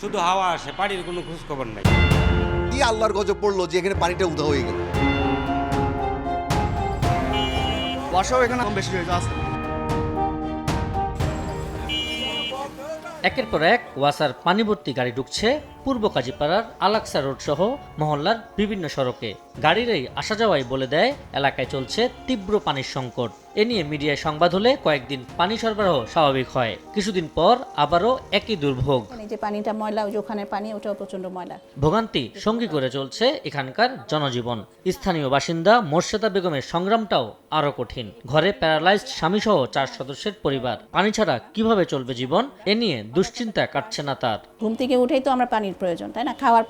শুধু হাওয়া আসে, পানির কোনো খোঁজ খবর নাই। কি আল্লাহর গজব পড়লো যে এখানে পানিটা উধাও হয়ে গেল। বর্ষাও এখানে কম বেশি হয়ে যাচ্ছে। একের পর এক ওয়াসার পানিভর্তি গাড়ি ঢুকছে পূর্ব কাজীপাড়ার আলাকসা রোড সহ মহল্লার বিভিন্ন সড়কে। গাড়ির এই আসা যাওয়াই বলে দেয় এলাকায় চলছে তীব্র পানির সংকট। এ নিয়ে মিডিয়ায় সংবাদ হলে কয়েকদিন পানি সরবরাহ স্বাভাবিক হয়, কিছুদিন পর আবারও একই দুর্ভোগ। যে পানিটা ময়লা, ওই যে ওখানে পানি, ওটাও প্রচন্ড ময়লা। ভোগান্তি সঙ্গী করে চলছে এখানকার জনজীবন। স্থানীয় বাসিন্দা মোর্শেদা বেগমের সংগ্রামটাও আরো কঠিন। ঘরে প্যারালাইজড স্বামীসহ 4 সদস্যের পরিবার, পানি ছাড়া কিভাবে চলবে জীবন, এ নিয়ে দুশ্চিন্তা কাটছে না তার। ঘুম থেকে উঠেই তো আমরা পানির প্রয়োজন, তাই না? খাওয়ার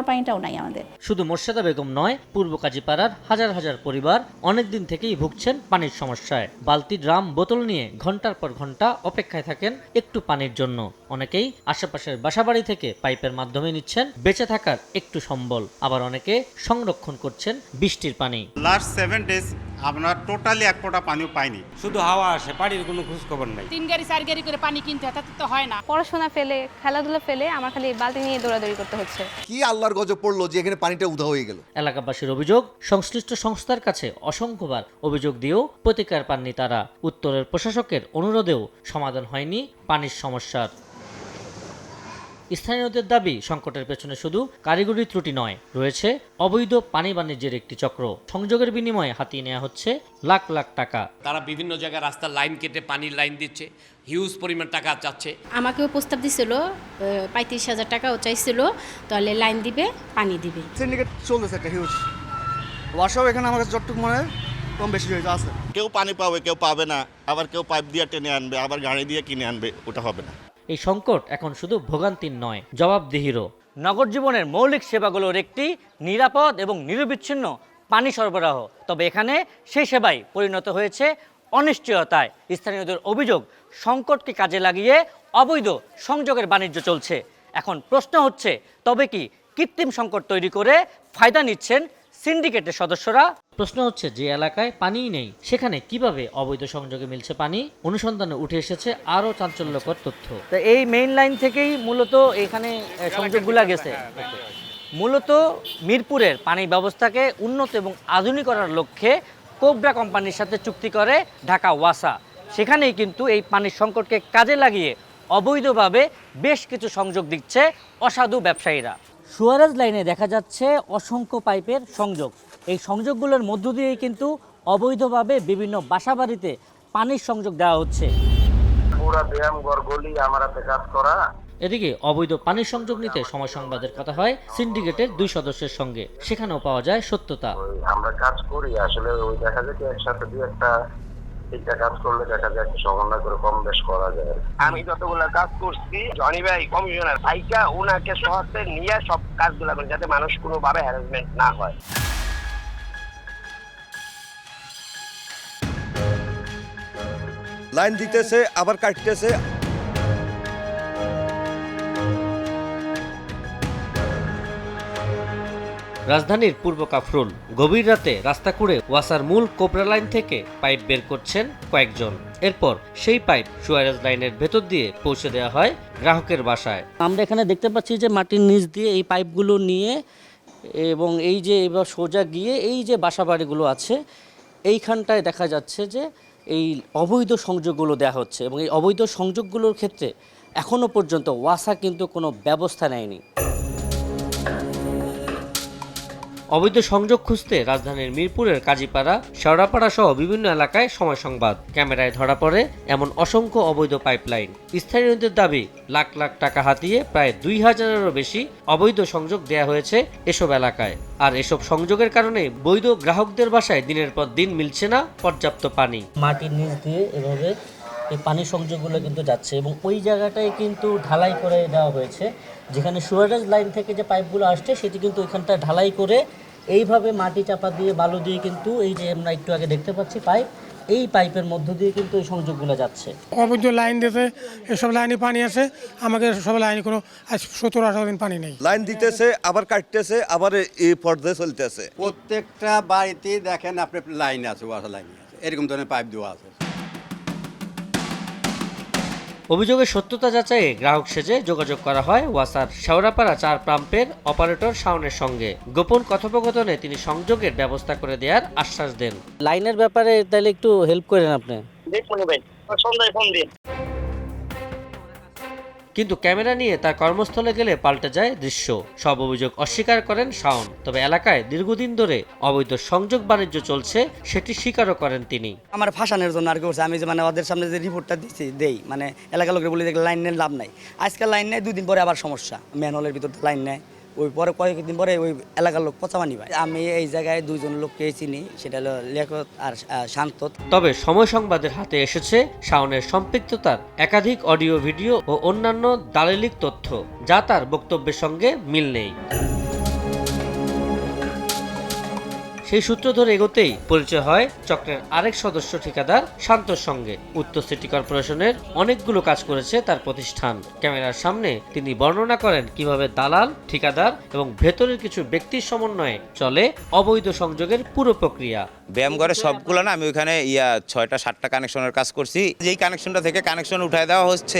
পানিটাও নাই আমাদের। শুধু মোর্শেদা বেগম নয়, পূর্ব কাজীপাড়ার হাজার হাজার পরিবার অনেকদিন থেকেই ভুগছেন পানির সমস্যায়। বালতি, ড্রাম, বোতল নিয়ে ঘন্টার পর ঘন্টা অপেক্ষায় থাকেন একটু পানির জন্য। অনেকেই আশেপাশের বাসাবাড়ি থেকে পাইপের মাধ্যমে নিচ্ছেন বেঁচে থাকার একটু সম্বল, আবার অনেকে সংরক্ষণ করছেন বৃষ্টির পানি। লাস্ট 7 ডেজ আমরা টোটালি এক ফোঁটা পানিও পাইনি। শুধু হাওয়া আসে, পানির কোনো খোঁজ খবর নাই। 3 গাড়ি 4 গাড়ি করে পানি কিনতে হয়, তাতে তো হয় না। পড়াশোনা ফেলে, খেলাধুলা ফেলে আমার খালি বালতি নিয়ে দৌড়াদৌড়ি করতে হচ্ছে। কি আল্লাহর গজব পড়লো যে এখানে পানিটা উধাও হয়ে গেল। এলাকাবাসীর অভিযোগ, সংশ্লিষ্ট সংস্থার কাছে অসংখ্যবার অভিযোগ দিয়েও প্রতিকার পাননি তারা। উত্তরের প্রশাসকের অনুরোধেও সমাধান হয়নি পানির সমস্যার। স্থানীয়দের দাবি, সংকটের পেছনে শুধু কারিগরি ত্রুটি নয়, রয়েছে অবৈধ পানি বাণিজ্যের একটি চক্র। সংযোগের বিনিময়ে হাতিয়ে নেওয়া হচ্ছে লাখ লাখ টাকা। তারা বিভিন্ন জায়গায় রাস্তার লাইন কেটে পানির লাইন দিচ্ছে, হিউজ পরিমাণ টাকা চাচ্ছে। আমাকেও প্রস্তাব দিছিল 35,000 টাকাও চাইছিল, তাহলে লাইন দিবে, পানি দিবে। সিন্ডিকেট চলতেছে একটা হিউজ। বর্ষাও এখানে আমার কাছে যতটুকু মনে হয় কম বেশি হয়ে যাচ্ছে। কেউ পানি পাবে, কেউ পাবে না, আবার কেউ পাইপ দিয়ে টেনে আনবে, আবার গাড়ি দিয়ে কিনে আনবে, ওটা হবে না। এই সংকট এখন শুধু ভোগান্তির নয়, জবাবদিহিরও। নগর জীবনের মৌলিক সেবাগুলোর একটি নিরাপদ এবং নিরবিচ্ছিন্ন পানি সরবরাহ, তবে এখানে সেই সেবাই পরিণত হয়েছে অনিশ্চয়তায়। স্থানীয়দের অভিযোগ, সংকটকে কাজে লাগিয়ে অবৈধ সংযোগের বাণিজ্য চলছে। এখন প্রশ্ন হচ্ছে, তবে কি কৃত্রিম সংকট তৈরি করে ফায়দা নিচ্ছেন সিন্ডিকেটের সদস্যরা? প্রশ্ন হচ্ছে, যে এলাকায় পানিই নেই সেখানে কিভাবে অবৈধ সংযোগে মিলছে পানি? অনুসন্ধানে উঠে এসেছে আরও চাঞ্চল্যকর তথ্য। তো এই মেইন লাইন থেকেই মূলত এখানে সংযোগগুলা গেছে। মূলত মিরপুরের পানি ব্যবস্থাকে উন্নত এবং আধুনিক করার লক্ষ্যে কোবরা কোম্পানির সাথে চুক্তি করে ঢাকা ওয়াসা। সেখানেই কিন্তু এই পানির সংকটকে কাজে লাগিয়ে অবৈধভাবে বেশ কিছু সংযোগ দিচ্ছে অসাধু ব্যবসায়ীরা। সুয়ারেজ লাইনে দেখা যাচ্ছে অসংখ্য পাইপের সংযোগ। এই সংযোগগুলোর মধ্য দিয়েই কিন্তু অবৈধভাবে বিভিন্ন বাসাবাড়িতে পানির সংযোগ দেওয়া হচ্ছে। এদিকে অবৈধ পানির সংযোগ নিতে সময় সংবাদের কথা হয় সিন্ডিকেটের 2 সদস্যের সঙ্গে। সেখানেও পাওয়া যায় সত্যতা। আমরা কাজ করি আসলে, ওই দেখা যায় কি একসাথে দুই একটা কাজ করলে দেখা যায় একটা সমন্বয় করে কম বেশ করা যায়। আমি যতগুলো কাজ করছি, জনি ভাই কমিশনার ভাইকা ওনাকে সহজে নিয়ে সব কাজগুলো করি, যাতে মানুষ কোনোভাবে হ্যারাসমেন্ট না হয়। লাইন দিতেছে, আবার কাটতেছে। রাজধানীর পূর্ব কাফরুল গভীর রাতে রাস্তা খুঁড়ে ওয়াসার মূল কোবরা লাইন থেকে পাইপ বের করছেন কয়েকজন। এরপর সেই পাইপ সুয়ারেজ লাইনের ভেতর দিয়ে পৌঁছে দেওয়া হয় গ্রাহকের বাসায়। আমরা এখানে দেখতে পাচ্ছি যে মাটির নিচ দিয়ে এই পাইপগুলো নিয়ে, এবং এই যে এবার সোজা গিয়ে এই যে বাসাবাড়িগুলো আছে এইখানটায় দেখা যাচ্ছে যে এই অবৈধ সংযোগগুলো দেওয়া হচ্ছে। এবং এই অবৈধ সংযোগগুলোর ক্ষেত্রে এখনও পর্যন্ত ওয়াসা কিন্তু কোনো ব্যবস্থা নেয়নি। অবৈধ সংযোগ খুঁজতে রাজধানীর মিরপুরের কাজীপাড়া, শেওড়াপাড়া সহ বিভিন্ন এলাকায় সময় সংবাদ। ক্যামেরায় ধরা পড়ে এমন অসংখ্য অবৈধ পাইপলাইন। স্থানীয়দের দাবি, লাখ লাখ টাকা হাতিয়ে প্রায় 2000-এরও বেশি অবৈধ সংযোগ দেয়া হয়েছে এসব এলাকায়। আর এসব সংযোগের কারণে বৈধ গ্রাহকদের বাসায় দিনের পর দিন মিলছে না পর্যাপ্ত পানি। মাটির নিচ দিয়ে এভাবে এই পানি সংযোগগুলো কিন্তু যাচ্ছে, এবং ওই জায়গাটায় কিন্তু ঢালাই করে দেওয়া হয়েছে। যেখানে সুয়ারেজ লাইন থেকে যে পাইপগুলো আসছে সেটি কিন্তু ওইখানটা ঢালাই করে এইভাবে মাটি চাপা দিয়ে বালু দিয়ে কিন্তু এই যে আমরা একটু আগে দেখতে পাচ্ছি পাইপ, এই পাইপের মধ্য দিয়ে কিন্তু এই সংযোগগুলো যাচ্ছে। অবৈধ লাইন দিতে এসব লাইনে পানি আছে, আমাদের সব লাইনে কোনো 17-18 দিন পানি নেই। লাইন দিতেছে, আবার কাটতেছে, আবার এই পর্যায়ে চলতেছে। প্রত্যেকটা বাড়িতেই দেখেন আপনি লাইন আছে, ওয়াসার লাইন আছে, এরকম ধরনের পাইপ দেওয়া আছে। অভিযোগের সত্যতা যাচাইয়ে গ্রাহক সেজে যোগাযোগ করা হয় ওয়াসার শেওড়াপাড়া 4 পাম্পের অপারেটর শাওনের সঙ্গে। গোপন কথোপকথনে তিনি সংযোগের ব্যবস্থা করে দেওয়ার আশ্বাস দেন। লাইনের ব্যাপারে তাহলে একটু হেল্প করেন আপনি। দেখুন ভাই সন্ধ্যায় ফোন দিন। কিন্তু ক্যামেরা নিয়ে তার কর্মস্থলে গেলে পাল্টে যায় দৃশ্য। সব অভিযোগ অস্বীকার করেন শাওন। তবে এলাকায় দীর্ঘদিন ধরে অবৈধ সংযোগ বাণিজ্য চলছে সেটি স্বীকারও করেন তিনি। আমার ফাঁসানোর জন্য আর কি করছে, আমি যে মানে ওদের সামনে যে রিপোর্টটা দেই মানে এলাকার লোকের বলে দেখলে লাইন নেই লাভ নাই। আজকাল লাইন নেয়, 2 দিন পরে আবার সমস্যা, ম্যানহোলের ভিতর লাইন নেয়, ওই পরে কয়েকদিন পরে ওই এলাকার লোক পচামানি পায়। আমি এই জায়গায় 2 জন লোককে চিনি, সেটা হলো লিয়াকত আর শান্ত। তবে সময় সংবাদের হাতে এসেছে শাওনের সম্পৃক্ততার একাধিক অডিও, ভিডিও ও অন্যান্য দালিলিক তথ্য, যা তার বক্তব্যের সঙ্গে মিল নেই। সেই সূত্র ধরে এগোতেই পরিচয় হয় চক্রের আরেক সদস্য ঠিকাদার শান্তর সঙ্গে। উত্তর সিটি কর্পোরেশনের অনেকগুলো কাজ করেছে তার প্রতিষ্ঠান। ক্যামেরার সামনে তিনি বর্ণনা করেন কিভাবে দালাল, ঠিকাদার এবং ভেতরের কিছু ব্যক্তির সমন্বয়ে চলে অবৈধ সংযোগের পুরো প্রক্রিয়া। ব্যায়ামঘরে সবগুলো না আমি ওইখানে 6টা 7টা কানেকশনের কাজ করছি। যেই কানেকশনটা থেকে কানেকশন উঠায় দেওয়া হচ্ছে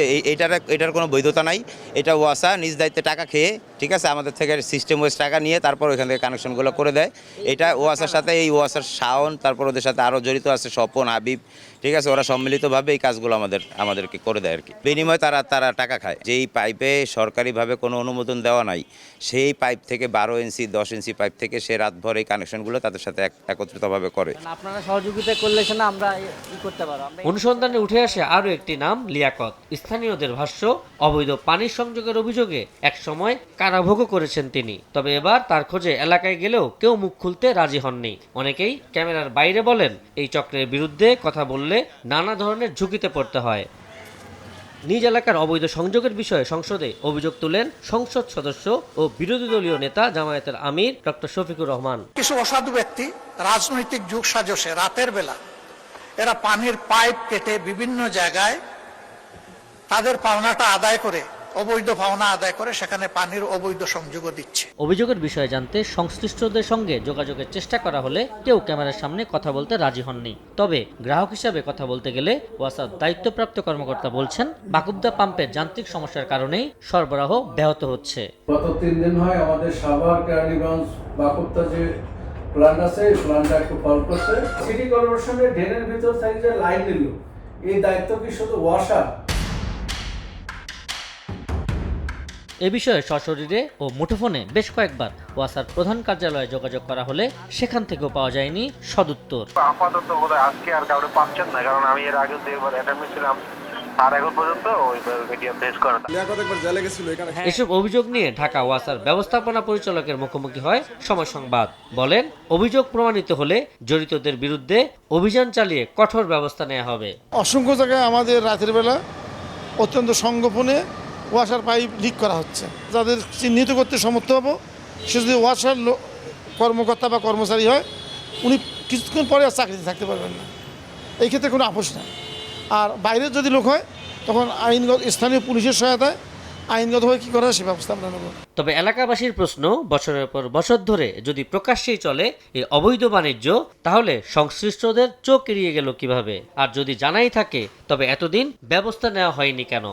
এটার কোনো বৈধতা নাই। এটা ওয়াসা নিজ দায়িত্বে টাকা খেয়ে, ঠিক আছে, আমাদের থেকে সিস্টেম ওয়াইজ টাকা নিয়ে তারপর ওইখান থেকে কানেকশনগুলো করে দেয়। এটা ওয়াসার সাথে এই ওয়াসার শাওন, তারপর ওদের সাথে আরও জড়িত আছে স্বপন, হাবিব, ঠিক আছে, ওরা সম্মিলিতভাবে এই কাজগুলো আমাদেরকে করে দেয় আর কি। বিনিময়ে তারা টাকা খায়। যেই পাইপে সরকারিভাবে কোনো অনুমোদন দেওয়া নাই, সেই পাইপ থেকে 12 ইঞ্চি 10 ইঞ্চি পাইপ থেকে সে রাতভর এই কানেকশনগুলো তাদের সাথে একত্রিতভাবে করে। আপনারা সহযোগিতা করলে না আমরা করতে পারবো। অনুসন্ধানে উঠে আসে আরও একটি নাম, লিয়াকত। স্থানীয়দের ভাষ্য, অবৈধ পানির সংযোগের অভিযোগে একসময় কারাভোগও করেছেন তিনি। তবে এবার তার খোঁজে এলাকায় গেলেও কেউ মুখ খুলতে রাজি হননি। অনেকেই ক্যামেরার বাইরে বলেন, এই চক্রের বিরুদ্ধে কথা বললে নানা ধরনের ঝুঁকিতে পড়তে হয়। নিজ এলাকার অবৈধ সংযোগের বিষয়ে সংসদে অভিযোগ তুলেন সংসদ সদস্য ও বিরোধী দলীয় নেতা জামায়াতের আমির ডক্টর শফিকুর রহমান। কিছু অসাধু ব্যক্তি রাজনৈতিক যুগ সাজসে রাতের বেলা এরা পানির পাইপ কেটে বিভিন্ন জায়গায় তাদের পাওনাটা আদায় করে, অবৈধ পাওনা আদায় করে সেখানে পানির অবৈধ সংযোগও দিচ্ছে। অভিযোগের বিষয়ে জানতে সংশ্লিষ্টদের সঙ্গে যোগাযোগের চেষ্টা করা হলে কেউ ক্যামেরার সামনে কথা বলতে রাজি হননি। তবে গ্রাহক হিসাবে কথা বলতে গেলে ওয়াসার দায়িত্বপ্রাপ্ত কর্মকর্তা বলছেন, বাকুবদা পাম্পের যান্ত্রিক সমস্যার কারণেই সরবরাহ ব্যাহত হচ্ছে। গত 3 দিন হয় আমাদের সাভার, কেরানীগঞ্জ, বাকুবদা যে প্ল্যান্ট আছে এই প্ল্যান্টটা একটু ফল্ট করছে। সিটি কর্পোরেশনের ড্রেনের ভিতর থেকে যে লাইন দিল, এই দায়িত্ব কি শুধু ওয়াসা? এ বিষয়ে সশরীরে ও মুঠোফোনে বেশ কয়েকবার ওয়াসার প্রধান কার্যালয়ে যোগাযোগ করা হলে সেখান থেকেও পাওয়া যায়নি সদুত্তর। আপাতত বোধহয় আজকে আর কাউকে পাচ্ছেন না, কারণ আমি এর আগে একবার অ্যাটেন্ড ছিলাম, আর এখন পর্যন্ত ওই ভিডিও ফেস করা। এসব অভিযোগ নিয়ে ঢাকা ওয়াসার ব্যবস্থাপনা পরিচালকের মুখোমুখি হয় সময় সংবাদ। বলেন, অভিযোগ প্রমাণিত হলে জড়িতদের বিরুদ্ধে অভিযান চালিয়ে কঠোর ব্যবস্থা নেওয়া হবে। অসংখ্য জায়গায় আমাদের রাতের বেলা অত্যন্ত সংগোপনে ওয়াসার পাইপ লিক করা হচ্ছে। যাদের চিহ্নিত করতে সমর্থ হব, সে যদি ওয়াসার কর্মকর্তা বা কর্মচারী হয়, উনি কিছুক্ষণ পরে আর চাকরিতে থাকতে পারবেন না। এই ক্ষেত্রে কোনো আপোষ নাই। আর বাইরের যদি লোক হয়, তখন আইনগত স্থানীয় পুলিশের সহায়তায় আইনগতভাবে কী করা হয় সে ব্যবস্থা আমরা নেব। তবে এলাকাবাসীর প্রশ্ন, বছরের পর বছর ধরে যদি প্রকাশ্যেই চলে এই অবৈধ বাণিজ্য, তাহলে সংশ্লিষ্টদের চোখ এড়িয়ে গেল কিভাবে? আর যদি জানাই থাকে, তবে এতদিন ব্যবস্থা নেওয়া হয়নি কেন?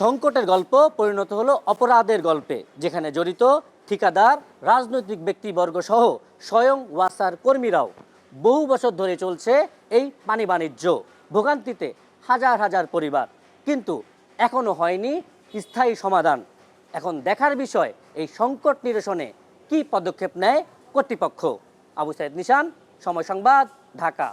সংকটের গল্প পরিণত হলো অপরাধের গল্পে, যেখানে জড়িত ঠিকাদার, রাজনৈতিক ব্যক্তিবর্গ সহ স্বয়ং ওয়াসার কর্মীরাও। বহু বছর ধরে চলছে এই পানি বাণিজ্য, ভোগান্তিতে হাজার হাজার পরিবার, কিন্তু এখনো হয়নি স্থায়ী সমাধান। এখন দেখার বিষয় এই সংকট নিরসনে কী পদক্ষেপ নেয় কর্তৃপক্ষ। আবু সাইদ নিশান, সময় সংবাদ, ঢাকা।